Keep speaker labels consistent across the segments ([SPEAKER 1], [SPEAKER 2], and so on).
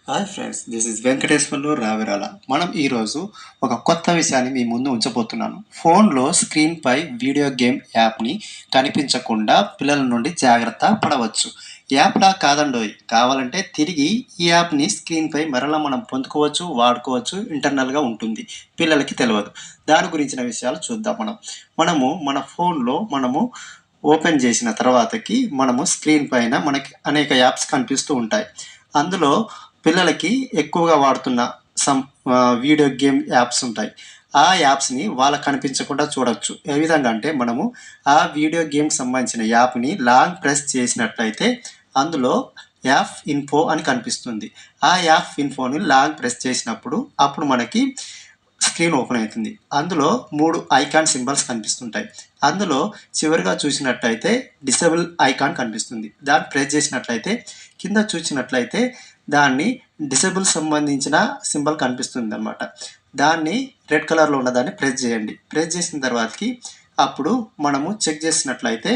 [SPEAKER 1] Hi friends, this is Venkateswarlu Ravirala. మనం ఈరోజు ఒక కొత్త విషయాన్ని మీ ముందు ఉంచబోతున్నాను. ఫోన్లో స్క్రీన్పై వీడియో గేమ్ యాప్ని కనిపించకుండా పిల్లల నుండి జాగ్రత్త పడవచ్చు. యాప్లా కాదండోయ్, కావాలంటే తిరిగి ఈ యాప్ని స్క్రీన్పై మరలా మనం పొందుకోవచ్చు, వాడుకోవచ్చు. ఇంటర్నల్గా ఉంటుంది, పిల్లలకి తెలియదు. దాని గురించిన విషయాలు చూద్దాం. మనము మన ఫోన్లో ఓపెన్ చేసిన తర్వాతకి మనము స్క్రీన్ పైన మనకి అనేక యాప్స్ కనిపిస్తూ ఉంటాయి. అందులో పిల్లలకి ఎక్కువగా వాడుతున్న సమ్ వీడియో గేమ్ యాప్స్ ఉంటాయి. ఆ యాప్స్ని వాళ్ళకి కనిపించకుండా చూడొచ్చు. ఏ విధంగా అంటే మనము ఆ వీడియో గేమ్కి సంబంధించిన యాప్ని లాంగ్ ప్రెస్ చేసినట్లయితే అందులో యాప్ ఇన్ఫో అని కనిపిస్తుంది. ఆ యాప్ ఇన్ఫోని లాంగ్ ప్రెస్ చేసినప్పుడు అప్పుడు మనకి స్క్రీన్ ఓపెన్ అవుతుంది. అందులో 3 ఐకాన్ సింబల్స్ కనిపిస్తుంటాయి. అందులో చివరిగా చూసినట్లయితే డిసేబుల్ ఐకాన్ కనిపిస్తుంది. దాన్ని ప్రెస్ చేసినట్లయితే కింద చూసినట్లయితే దాన్ని డిసేబుల్ సంబంధించిన సింబల్ కనిపిస్తుంది అన్నమాట. దాన్ని రెడ్ కలర్లో ఉన్నదాన్ని ప్రెస్ చేయండి. ప్రెస్ చేసిన తర్వాతకి అప్పుడు మనము చెక్ చేసినట్లయితే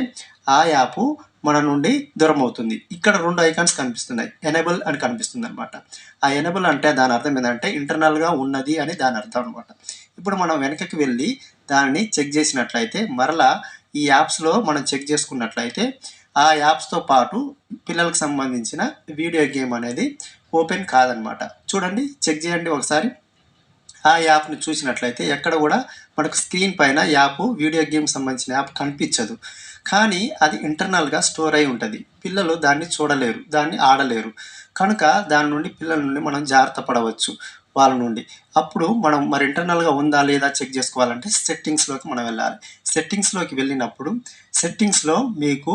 [SPEAKER 1] ఆ యాప్ మన నుండి దూరం అవుతుంది. ఇక్కడ 2 ఐకాన్స్ కనిపిస్తున్నాయి. ఎనేబుల్ అని కనిపిస్తుంది అనమాట. ఆ ఎనేబుల్ అంటే దాని అర్థం ఏంటంటే ఇంటర్నల్గా ఉన్నది అని దాని అర్థం అనమాట. ఇప్పుడు మనం వెనకకి వెళ్ళి దాన్ని చెక్ చేసినట్లయితే మరలా ఈ యాప్స్లో మనం చెక్ చేసుకున్నట్లయితే ఆ యాప్స్తో పాటు పిల్లలకు సంబంధించిన వీడియో గేమ్ అనేది ఓపెన్ కాదనమాట. చూడండి, చెక్ చేయండి ఒకసారి. ఆ యాప్ని చూసినట్లయితే ఎక్కడ కూడా మనకు స్క్రీన్ పైన యాప్ వీడియో గేమ్ సంబంధించిన యాప్ కనిపించదు. కానీ అది ఇంటర్నల్గా స్టోర్ అయి ఉంటుంది. పిల్లలు దాన్ని చూడలేరు, దాన్ని ఆడలేరు. కనుక దాని నుండి పిల్లల నుండి మనం జాగ్రత్త పడవచ్చు వాళ్ళ నుండి. అప్పుడు మనం మరి ఇంటర్నల్గా ఉందా లేదా చెక్ చేసుకోవాలంటే సెట్టింగ్స్లోకి మనం వెళ్ళాలి. సెట్టింగ్స్లోకి వెళ్ళినప్పుడు సెట్టింగ్స్లో మీకు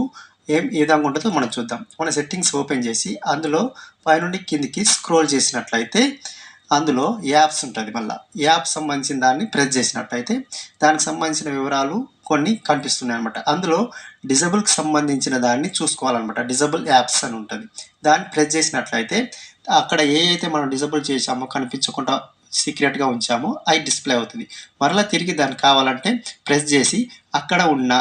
[SPEAKER 1] ఏ విధంగా ఉంటుందో మనం చూద్దాం. మన సెట్టింగ్స్ ఓపెన్ చేసి అందులో పైనుండి కిందికి స్క్రోల్ చేసినట్లయితే అందులో యాప్స్ ఉంటుంది. మళ్ళీ యాప్ సంబంధించిన దాన్ని ప్రెస్ చేసినట్లయితే దానికి సంబంధించిన వివరాలు కొన్ని కనిపిస్తున్నాయి అనమాట. అందులో డిజబుల్కి సంబంధించిన దాన్ని చూసుకోవాలన్నమాట. డిజబుల్ యాప్స్ అని ఉంటుంది. దాన్ని ప్రెస్ చేసినట్లయితే అక్కడ ఏ అయితే మనం డిజబుల్ చేసామో కనిపించకుండా సీక్రెట్గా ఉంచామో అవి డిస్ప్లే అవుతుంది. మరలా తిరిగి దాన్ని కావాలంటే ప్రెస్ చేసి అక్కడ ఉన్న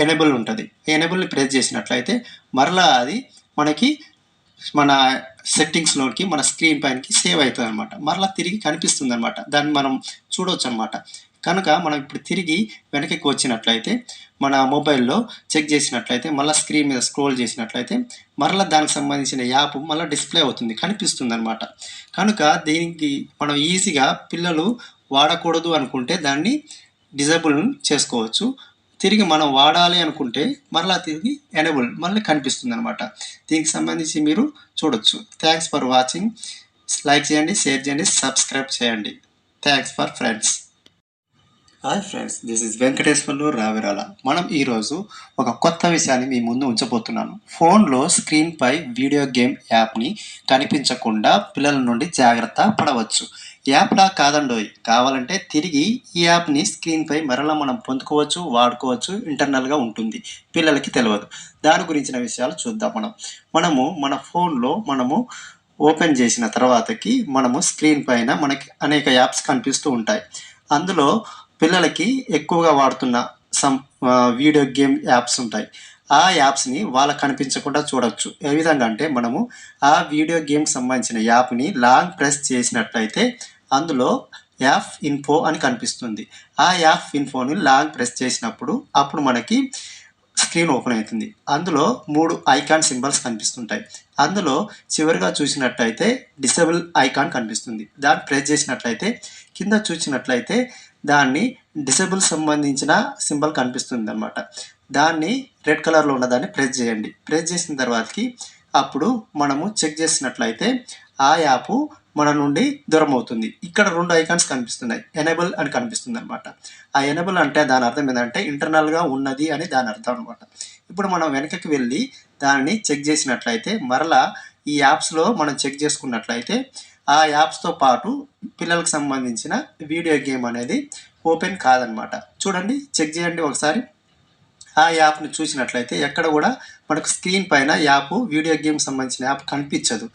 [SPEAKER 1] ఎనేబుల్ ఉంటుంది. ఎనేబుల్ని ప్రెస్ చేసినట్లయితే మరలా అది మనకి మన సెట్టింగ్స్లోకి మన స్క్రీన్ పైనకి సేవ్ అవుతుంది అనమాట. మరలా తిరిగి కనిపిస్తుంది అనమాట. దాన్ని మనం చూడవచ్చు అనమాట. కనుక మనం ఇప్పుడు తిరిగి వెనక్కి వచ్చినట్లయితే మన మొబైల్లో చెక్ చేసినట్లయితే మళ్ళీ స్క్రీన్ మీద స్క్రోల్ చేసినట్లయితే మరలా దానికి సంబంధించిన యాప్ మళ్ళీ డిస్ప్లే అవుతుంది, కనిపిస్తుంది అనమాట. కనుక దీనికి మనం ఈజీగా పిల్లలు వాడకూడదు అనుకుంటే దాన్ని డిజేబుల్ చేసుకోవచ్చు. తిరిగి మనం వాడాలి అనుకుంటే మరలా తిరిగి ఎనేబుల్ మళ్ళీ కనిపిస్తుంది అనమాట. దీనికి సంబంధించి మీరు చూడొచ్చు. Thanks for watching. లైక్ చేయండి, షేర్ చేయండి, సబ్స్క్రైబ్ చేయండి. Thanks for friends. Hi friends, this is Venkateswarlu Ravirala. మనం ఈరోజు ఒక కొత్త విషయాన్ని మీ ముందు ఉంచబోతున్నాను. ఫోన్లో స్క్రీన్పై వీడియో గేమ్ యాప్ని కనిపించకుండా పిల్లల నుండి జాగ్రత్త పడవచ్చు. యాప్లా కాదండోయ్, కావాలంటే తిరిగి ఈ యాప్ని స్క్రీన్పై మరలా మనం పొందుకోవచ్చు, వాడుకోవచ్చు. ఇంటర్నల్గా ఉంటుంది, పిల్లలకి తెలియదు. దాని గురించిన విషయాలు చూద్దాం. మనము మన ఫోన్లో ఓపెన్ చేసిన తర్వాతకి మనము స్క్రీన్ పైన మనకి అనేక యాప్స్ కనిపిస్తూ ఉంటాయి. అందులో పిల్లలకి ఎక్కువగా వాడుతున్న సమ్ వీడియో గేమ్ యాప్స్ ఉంటాయి. ఆ యాప్స్ని వాళ్ళకి కనిపించకుండా చూడొచ్చు. ఏ విధంగా అంటే మనము ఆ వీడియో గేమ్కి సంబంధించిన యాప్ని లాంగ్ ప్రెస్ చేసినట్లయితే అందులో యాప్ ఇన్ఫో అని కనిపిస్తుంది. ఆ యాప్ ఇన్ఫోని లాంగ్ ప్రెస్ చేసినప్పుడు అప్పుడు మనకి స్క్రీన్ ఓపెన్ అవుతుంది. అందులో 3 ఐకాన్ సింబల్స్ కనిపిస్తుంటాయి. అందులో చివరిగా చూసినట్లయితే డిసేబుల్ ఐకాన్ కనిపిస్తుంది. దాన్ని ప్రెస్ చేసినట్లయితే కింద చూసినట్లయితే దాన్ని డిసేబుల్ సంబంధించిన సింబల్ కనిపిస్తుంది అనమాట. దాన్ని రెడ్ కలర్లో ఉన్నదాన్ని ప్రెస్ చేయండి. ప్రెస్ చేసిన తర్వాతకి అప్పుడు మనము చెక్ చేసినట్లయితే ఆ యాప్ మన నుండి దూరం అవుతుంది. ఇక్కడ 2 ఐకాన్స్ కనిపిస్తున్నాయి. ఎనేబుల్ అని కనిపిస్తుంది అనమాట. ఆ ఎనేబుల్ అంటే దాని అర్థం ఏంటంటే ఇంటర్నల్గా ఉన్నది అని దాని అర్థం అనమాట. ఇప్పుడు మనం వెనకకి వెళ్ళి దాన్ని చెక్ చేసినట్లయితే మరలా ఈ యాప్స్లో మనం చెక్ చేసుకున్నట్లయితే ఆ యాప్స్తో పాటు పిల్లలకు సంబంధించిన వీడియో గేమ్ అనేది ఓపెన్ కాదనమాట. చూడండి, చెక్ చేయండి ఒకసారి. ఆ యాప్ని చూసినట్లయితే ఎక్కడ కూడా మనకు స్క్రీన్ పైన యాప్ వీడియో గేమ్ సంబంధించిన యాప్ కనిపించదు.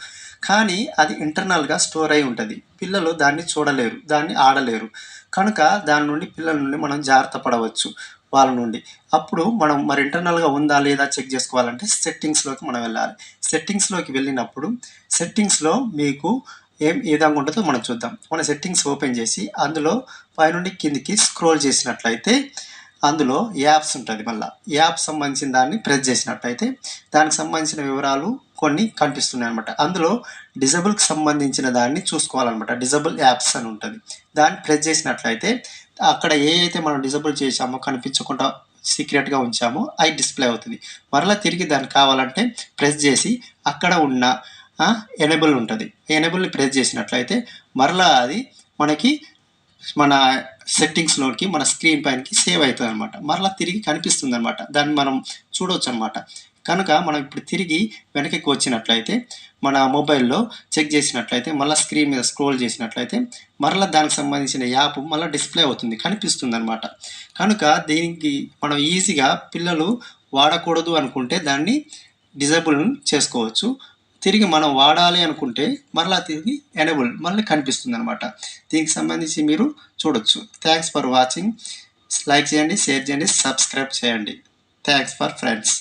[SPEAKER 1] కానీ అది ఇంటర్నల్గా స్టోర్ అయి ఉంటుంది. పిల్లలు దాన్ని చూడలేరు, దాన్ని ఆడలేరు. కనుక దాని నుండి పిల్లల నుండి మనం జాగ్రత్త పడవచ్చు వాళ్ళ నుండి. అప్పుడు మనం మరి ఇంటర్నల్‌గా ఉందా లేదా చెక్ చేసుకోవాలంటే సెట్టింగ్స్‌లోకి మనం వెళ్ళాలి. సెట్టింగ్స్‌లోకి వెళ్ళినప్పుడు సెట్టింగ్స్‌లో మీకు ఏ విధంగా ఉంటుందో మనం చూద్దాం. మన సెట్టింగ్స్ ఓపెన్ చేసి అందులో పైనుండి కిందికి స్క్రోల్ చేసినట్లయితే అందులో యాప్స్ ఉంటుంది. మళ్ళీ యాప్ సంబంధించిన దాన్ని ప్రెస్ చేసినట్లయితే దానికి సంబంధించిన వివరాలు కొన్ని కనిపిస్తున్నాయి అనమాట. అందులో డిజబుల్కి సంబంధించిన దాన్ని చూసుకోవాలన్నమాట. డిజబుల్ యాప్స్ అని ఉంటుంది. దాన్ని ప్రెస్ చేసినట్లయితే అక్కడ ఏ అయితే మనం డిజబుల్ చేసామో కనిపించకుండా సీక్రెట్గా ఉంచామో అవి డిస్ప్లే అవుతుంది. మరలా తిరిగి దానికి కావాలంటే ప్రెస్ చేసి అక్కడ ఉన్న ఎనేబుల్ ఉంటుంది. ఎనేబుల్ని ప్రెస్ చేసినట్లయితే మరలా అది మనకి మన సెట్టింగ్స్లోకి మన స్క్రీన్ పైనకి సేవ్ అవుతుంది అనమాట. మరలా తిరిగి కనిపిస్తుంది అనమాట. దాన్ని మనం చూడవచ్చు అనమాట. కనుక మనం ఇప్పుడు తిరిగి వెనక్కి వచ్చినట్లయితే మన మొబైల్లో చెక్ చేసినట్లయితే మళ్ళీ స్క్రీన్ మీద స్క్రోల్ చేసినట్లయితే మరలా దానికి సంబంధించిన యాప్ మళ్ళీ డిస్ప్లే అవుతుంది, కనిపిస్తుంది అనమాట. కనుక దీనికి మనం ఈజీగా పిల్లలు వాడకూడదు అనుకుంటే దాన్ని డిజేబుల్ చేసుకోవచ్చు. తిరిగి మనం వాడాలి అనుకుంటే మరలా తిరిగి ఎనేబుల్ మళ్ళీ కనిపిస్తుంది అనమాట. దీనికి సంబంధించి మీరు చూడొచ్చు. Thanks for watching. లైక్ చేయండి, షేర్ చేయండి, సబ్స్క్రైబ్ చేయండి. Thanks for friends.